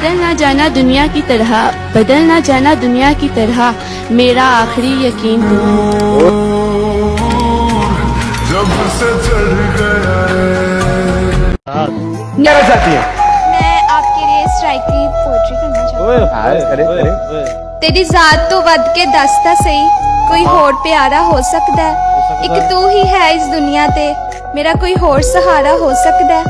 बदल ना जाना दुनिया की तरह, बदल ना जाना दुनिया की तरह, मेरा आखिरी यकीन तुम हो। जब से चढ़ गया क्या चाहती है? मैं आपके लिए स्ट्राइक की पोएट्री करना चाहती हूँ। तेरी जात तो वध के दसता सही, कोई होर प्यारा हो सकता है। एक तू ही है इस दुनिया ते, मेरा कोई होर सहारा हो सकता है।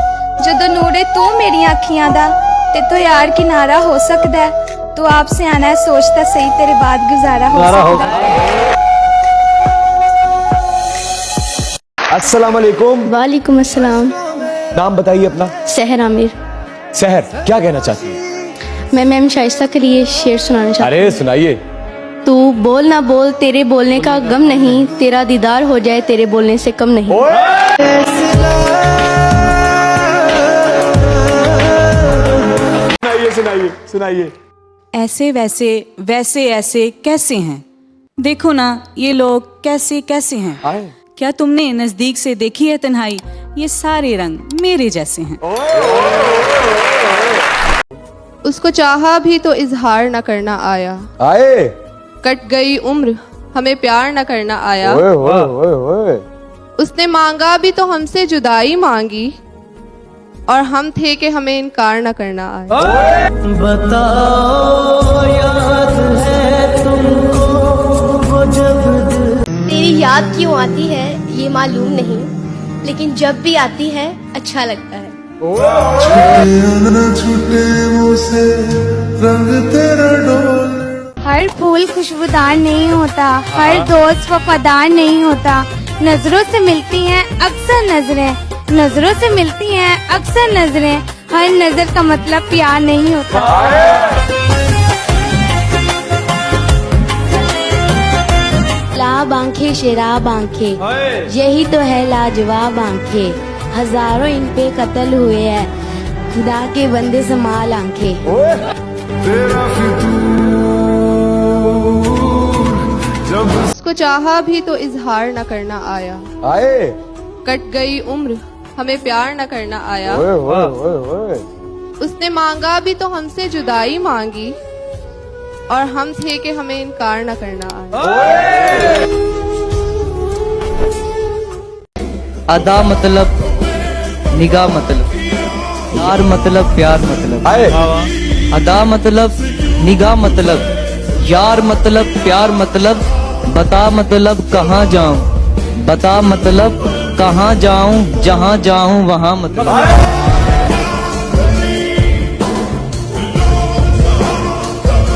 जदों नूरे तू मेरी अखियां दा, ते तो यार किनारा हो सकता है। तू आपसे आना है सोचता सही, तेरे बाद गुजारा हो सकता है। अस्सलाम वालेकुम। वालेकुम अस्सलाम। नाम बताइए अपना। सहर आमिर। सहर, क्या कहना चाहती है? मैं मैम शाइस्ता के लिए शेर सुनाना चाहती अरे सुनाइए। हूँ। तू बोल ना बोल, तेरे बोलने का गम नहीं, तेरा दीदार हो जाए तेरे बोलने से कम नहीं। सुनाइए सुनाइए सुनाइए। ऐसे वैसे वैसे ऐसे कैसे हैं, देखो ना ये लोग कैसे कैसे हैं। आए। क्या तुमने नजदीक से देखी है तन्हाई, ये सारे रंग मेरे जैसे हैं। उसको चाहा भी तो इजहार न करना आया, आए। कट गई उम्र हमें प्यार न करना आया। ओए ओए ओए ओए। उसने मांगा भी तो हमसे जुदाई मांगी, और हम थे कि हमें इनकार न करना आया। तेरी याद क्यों आती है ये मालूम नहीं, लेकिन जब भी आती है अच्छा लगता है। छूटे मुझसे रंग तेरा डोल। हर फूल खुशबूदार नहीं होता, हर दोस्त वफादार नहीं होता। नजरों से मिलती हैं अक्सर नजरें, नजरों से मिलती हैं अक्सर नजरें, हर नजर का मतलब प्यार नहीं होता। लाब आंखें शराब आंखें, यही तो है लाजवाब आंखें। हजारों इन पे कत्ल हुए हैं, खुदा के बंदे संभाल आंखें। तेरा फितूर जब उसको चाहा भी तो इजहार न करना आया, आए। कट गई उम्र हमें प्यार न करना आया। ओए ओए ओए ओए। उसने मांगा भी तो हमसे जुदाई मांगी, और हम थे कि हमें इनकार न करना आया। अदा मतलब निगाह मतलब, यार मतलब प्यार मतलब। आए। अदा मतलब निगाह मतलब, यार मतलब प्यार मतलब। बता मतलब कहाँ जाऊं, बता मतलब कहाँ जाऊं, जहाँ जाऊं वहाँ मतलब।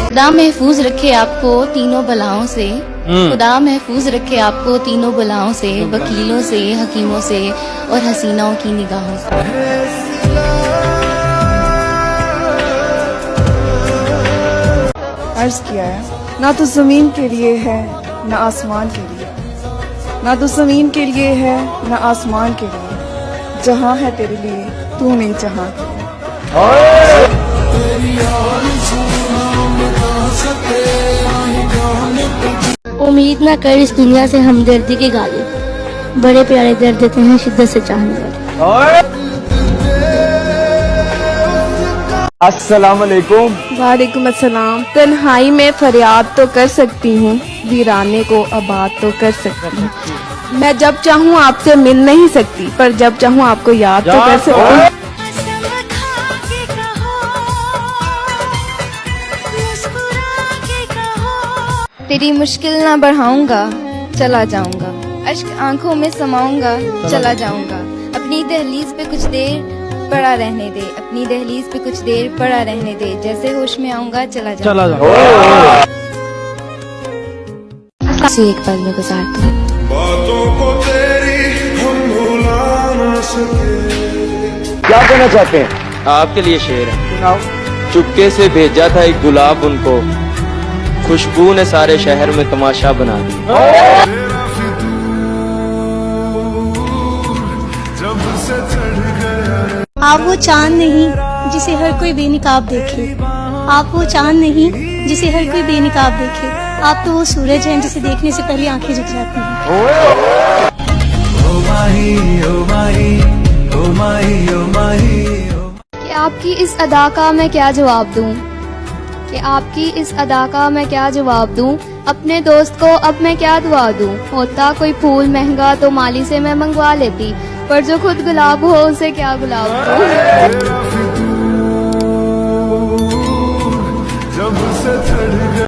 खुदा महफूज रखे आपको तीनों बलाओं से, खुदा महफूज रखे आपको तीनों बलाओं से, वकीलों से, हकीमों से और हसीनाओं की निगाहों से। अर्ज किया है, ना तो जमीन के लिए है ना आसमान के लिए, ना तो जमीन के लिए है ना आसमान के लिए, जहाँ है तेरे लिए तू नहीं जहाँ। उम्मीद ना कर इस दुनिया से हमदर्दी के गालिब, बड़े प्यारे दर्द देते हैं शिद्दत से चाहने वाले। अस्सलाम वालेकुम। वालेकुम अस्सलाम। तन्हाई में फरियाद तो कर सकती हूँ, वीराने को आबाद तो कर सकती हूँ। मैं जब चाहूँ आपसे मिल नहीं सकती, पर जब चाहूँ आपको याद तो कर सकती हूँ। तेरी मुश्किल ना बढ़ाऊंगा, चला जाऊंगा। अश्क आंखों में समाऊंगा, चला जाऊंगा। अपनी दहलीज पे कुछ देर पड़ा रहने दे, अपनी दहलीज पे कुछ देर पड़ा रहने दे। जैसे होश में आऊंगा चला जाऊंगा। एक पल में गुजारती हूँ। बातों को तेरी हम भुला न सके। क्या कहना चाहते हैं? आपके लिए शेर है। चुपके से भेजा था एक गुलाब उनको, खुशबू ने सारे शहर में तमाशा बना दिया। तेरा फितूर जब से चढ़ गया। आप वो चांद नहीं जिसे हर कोई बेनिकाब देखे, आप वो चांद नहीं जिसे हर कोई बेनिकाब देखे। आप तो वो सूरज हैं जिसे देखने से पहले आंखें झुक जाती हैं। आपकी इस अदा का मैं क्या जवाब दूं, कि आपकी इस अदा का मैं क्या जवाब दूं, अपने दोस्त को अब मैं क्या दुआ दूं। होता कोई फूल महंगा तो माली से मैं मंगवा लेती, पर जो खुद गुलाब हो उसे क्या गुलाब दूं। तेरा फिर